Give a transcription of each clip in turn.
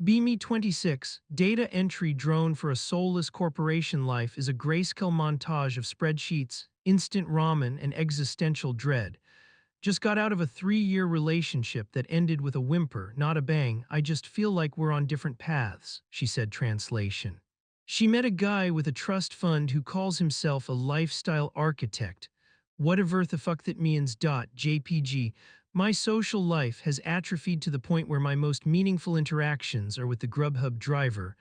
Me 26, data entry drone for a soulless corporation life is a grayscale montage of spreadsheets, instant ramen, and existential dread. Just got out of a 3-year relationship that ended with a whimper, not a bang. I just feel like we're on different paths, she said. Translation. She met a guy with a trust fund who calls himself a lifestyle architect. Whatever the fuck that means. JPG. My social life has atrophied to the point where my most meaningful interactions are with the Grubhub driver.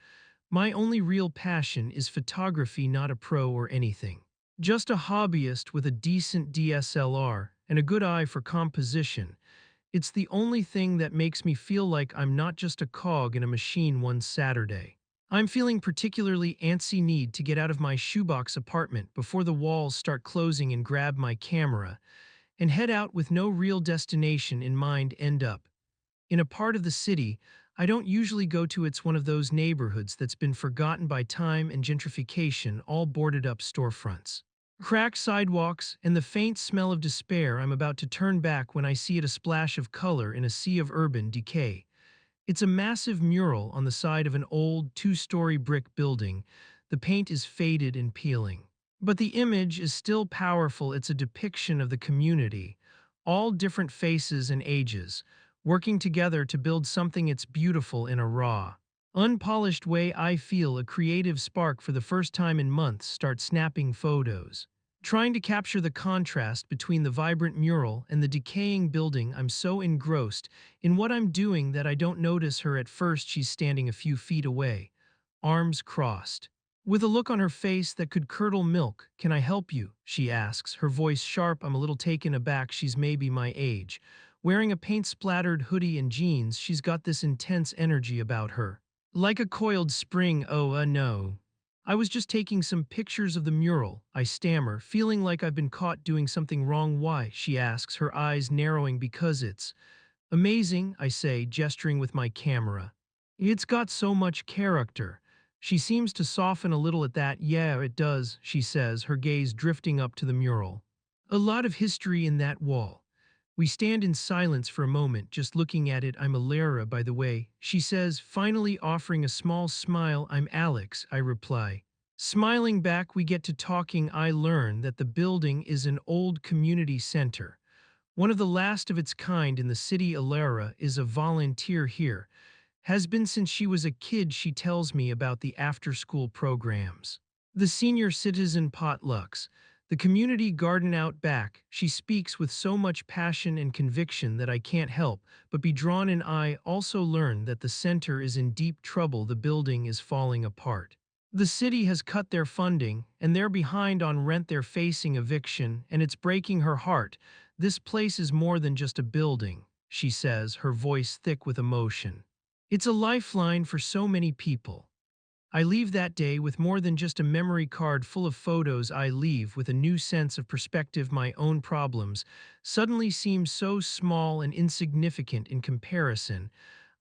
My only real passion is photography, not a pro or anything. Just a hobbyist with a decent DSLR and a good eye for composition. It's the only thing that makes me feel like I'm not just a cog in a machine one Saturday. I'm feeling particularly antsy, need to get out of my shoebox apartment before the walls start closing and grab my camera and head out with no real destination in mind. End up in a part of the city I don't usually go to. It's one of those neighborhoods that's been forgotten by time and gentrification, all boarded up storefronts, cracked sidewalks, and the faint smell of despair. I'm about to turn back when I see it, a splash of color in a sea of urban decay. It's a massive mural on the side of an old 2-story brick building. The paint is faded and peeling. But the image is still powerful. It's a depiction of the community, all different faces and ages, working together to build something. It's beautiful in a raw, unpolished way. I feel a creative spark for the first time in months. Start snapping photos, trying to capture the contrast between the vibrant mural and the decaying building. I'm so engrossed in what I'm doing that I don't notice her at first. She's standing a few feet away, arms crossed, with a look on her face that could curdle milk. "Can I help you?" she asks, her voice sharp. I'm a little taken aback. She's maybe my age, wearing a paint-splattered hoodie and jeans. She's got this intense energy about her, like a coiled spring. "Oh, no. I was just taking some pictures of the mural," I stammer, feeling like I've been caught doing something wrong. "Why?" she asks, her eyes narrowing. "Because it's amazing," I say, gesturing with my camera. "It's got so much character." She seems to soften a little at that. "Yeah, it does," she says, her gaze drifting up to the mural. "A lot of history in that wall." We stand in silence for a moment, just looking at it. "I'm Alara, by the way," she says, finally offering a small smile. "I'm Alex," I reply. Smiling back, we get to talking. I learn that the building is an old community center, one of the last of its kind in the city. Alara is a volunteer here, has been since she was a kid. She tells me about the after-school programs, the senior citizen potlucks, the community garden out back. She speaks with so much passion and conviction that I can't help but be drawn in. I also learn that the center is in deep trouble. The building is falling apart. The city has cut their funding, and they're behind on rent. They're facing eviction, and it's breaking her heart. "This place is more than just a building," she says, her voice thick with emotion. "It's a lifeline for so many people." I leave that day with more than just a memory card full of photos. I leave with a new sense of perspective. My own problems suddenly seem so small and insignificant in comparison.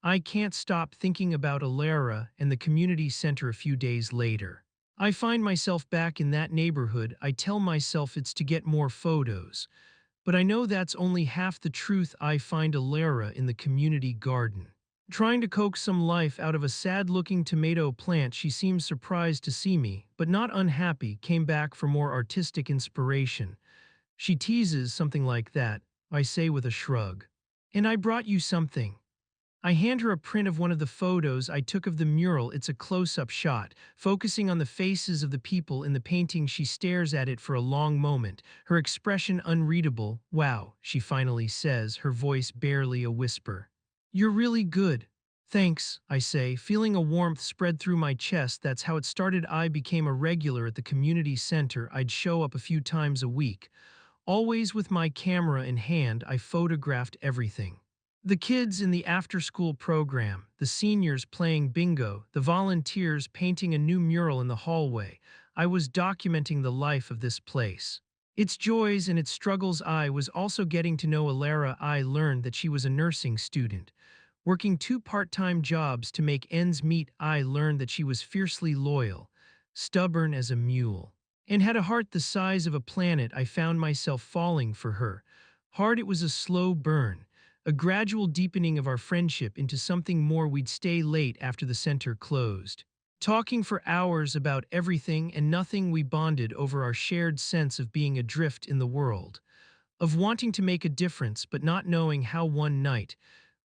I can't stop thinking about Alara and the community center. A few days later, I find myself back in that neighborhood. I tell myself it's to get more photos, but I know that's only half the truth. I find Alara in the community garden, trying to coax some life out of a sad-looking tomato plant. She seems surprised to see me, but not unhappy. "Came back for more artistic inspiration." She teases something like that, I say with a shrug. "And I brought you something." I hand her a print of one of the photos I took of the mural. It's a close-up shot, focusing on the faces of the people in the painting. She stares at it for a long moment, her expression unreadable. "Wow," she finally says, her voice barely a whisper. "You're really good." "Thanks," I say, feeling a warmth spread through my chest. That's how it started. I became a regular at the community center. I'd show up a few times a week, always with my camera in hand. I photographed everything: the kids in the after-school program, the seniors playing bingo, the volunteers painting a new mural in the hallway. I was documenting the life of this place, its joys and its struggles. I was also getting to know Alara. I learned that she was a nursing student, working 2 part-time jobs to make ends meet. I learned that she was fiercely loyal, stubborn as a mule, and had a heart the size of a planet. I found myself falling for her hard. It was a slow burn, a gradual deepening of our friendship into something more. We'd stay late after the center closed, talking for hours about everything and nothing. We bonded over our shared sense of being adrift in the world, of wanting to make a difference but not knowing how. One night,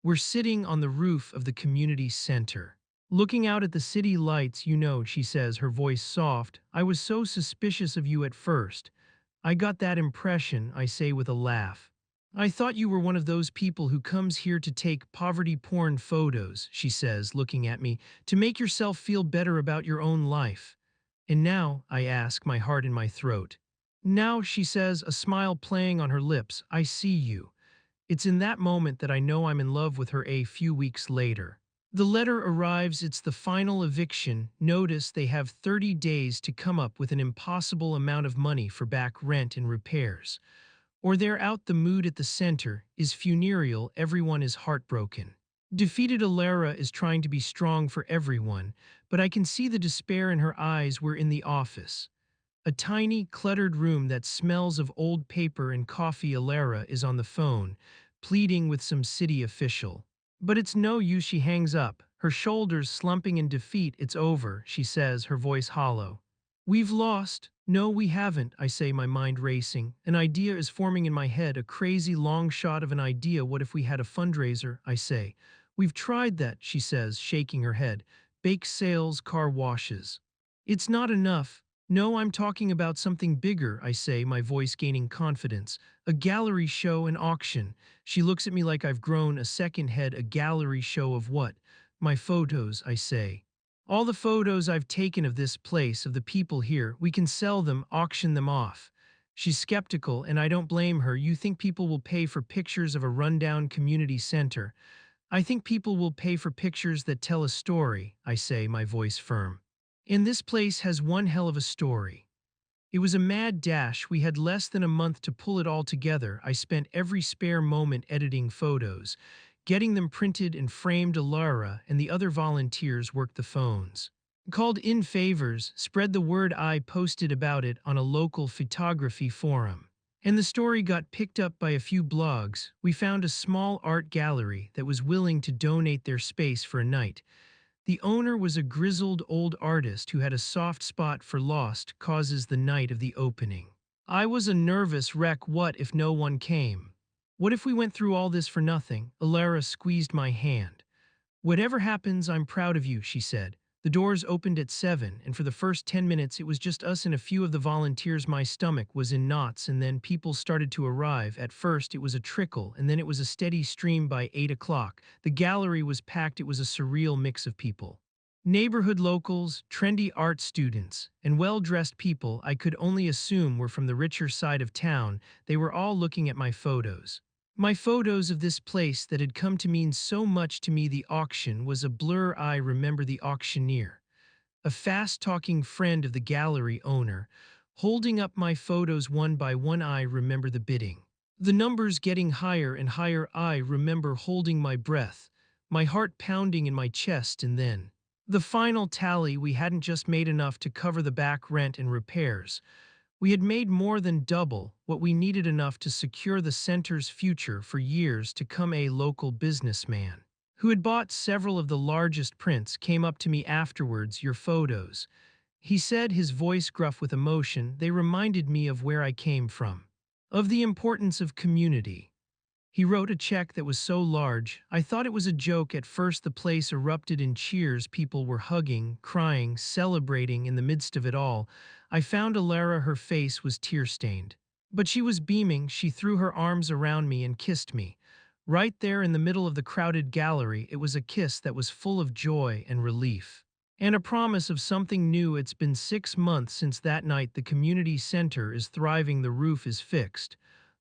we're sitting on the roof of the community center, looking out at the city lights. You know, she says, her voice soft, I was so suspicious of you at first. I got that impression, I say with a laugh. I thought you were one of those people who comes here to take poverty porn photos, she says, looking at me, to make yourself feel better about your own life. And now, I ask, my heart in my throat. Now, she says, a smile playing on her lips, I see you. It's in that moment that I know I'm in love with her. A few weeks later, the letter arrives. It's the final eviction notice. They have 30 days to come up with an impossible amount of money for back rent and repairs, or they're out. The mood at the center is funereal. Everyone is heartbroken. Defeated. Alara is trying to be strong for everyone, but I can see the despair in her eyes. We're in the office, a tiny, cluttered room that smells of old paper and coffee. Alara is on the phone, pleading with some city official. But it's no use. She hangs up, her shoulders slumping in defeat. It's over, she says, her voice hollow. We've lost. No, we haven't, I say, my mind racing. An idea is forming in my head, a crazy long shot of an idea. What if we had a fundraiser, I say. We've tried that, she says, shaking her head. Bake sales, car washes. It's not enough. No, I'm talking about something bigger, I say, my voice gaining confidence. A gallery show, an auction. She looks at me like I've grown a second head. A gallery show of what? My photos, I say. All the photos I've taken of this place, of the people here. We can sell them, auction them off. She's skeptical, and I don't blame her. You think people will pay for pictures of a rundown community center? I think people will pay for pictures that tell a story, I say, my voice firm. And this place has one hell of a story. It was a mad dash. We had less than a month to pull it all together. I spent every spare moment editing photos, getting them printed and framed. Alara and the other volunteers worked the phones, called in favors, spread the word. I posted about it on a local photography forum, and the story got picked up by a few blogs. We found a small art gallery that was willing to donate their space for a night. The owner was a grizzled old artist who had a soft spot for lost causes. The night of the opening, I was a nervous wreck. What if no one came? What if we went through all this for nothing? Alara squeezed my hand. Whatever happens, I'm proud of you, she said. The doors opened at 7, and for the first 10 minutes it was just us and a few of the volunteers. My stomach was in knots, and then people started to arrive. At first it was a trickle, and then it was a steady stream. By 8 o'clock, the gallery was packed. It was a surreal mix of people. Neighborhood locals, trendy art students, and well-dressed people I could only assume were from the richer side of town. They were all looking at my photos. My photos of this place that had come to mean so much to me. The auction was a blur. I remember the auctioneer, a fast-talking friend of the gallery owner, holding up my photos one by one. I remember the bidding, the numbers getting higher and higher. I remember holding my breath, my heart pounding in my chest, and then the final tally. We hadn't just made enough to cover the back rent and repairs. We had made more than double what we needed, enough to secure the center's future for years to come. A local businessman who had bought several of the largest prints came up to me afterwards. Your photos, he said, his voice gruff with emotion, they reminded me of where I came from, of the importance of community. He wrote a check that was so large, I thought it was a joke at first. The place erupted in cheers. People were hugging, crying, celebrating. In the midst of it all, I found Alara. Her face was tear-stained, but she was beaming. She threw her arms around me and kissed me. Right there in the middle of the crowded gallery, it was a kiss that was full of joy and relief, and a promise of something new. It's been 6 months since that night. The community center is thriving. The roof is fixed.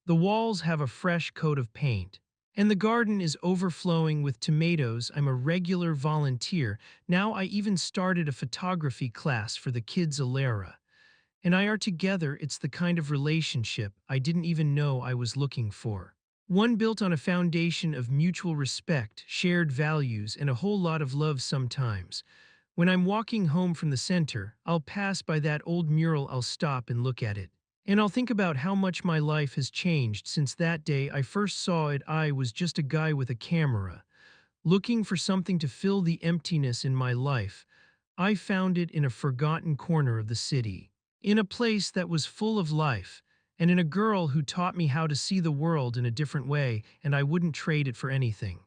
The walls have a fresh coat of paint, and the garden is overflowing with tomatoes. I'm a regular volunteer. Now I even started a photography class for the kids. Alara and I are together. It's the kind of relationship I didn't even know I was looking for. One built on a foundation of mutual respect, shared values, and a whole lot of love. Sometimes, when I'm walking home from the center, I'll pass by that old mural. I'll stop and look at it, And I'll think about how much my life has changed since that day I first saw it. I was just a guy with a camera, looking for something to fill the emptiness in my life. I found it in a forgotten corner of the city, in a place that was full of life, and in a girl who taught me how to see the world in a different way, and I wouldn't trade it for anything.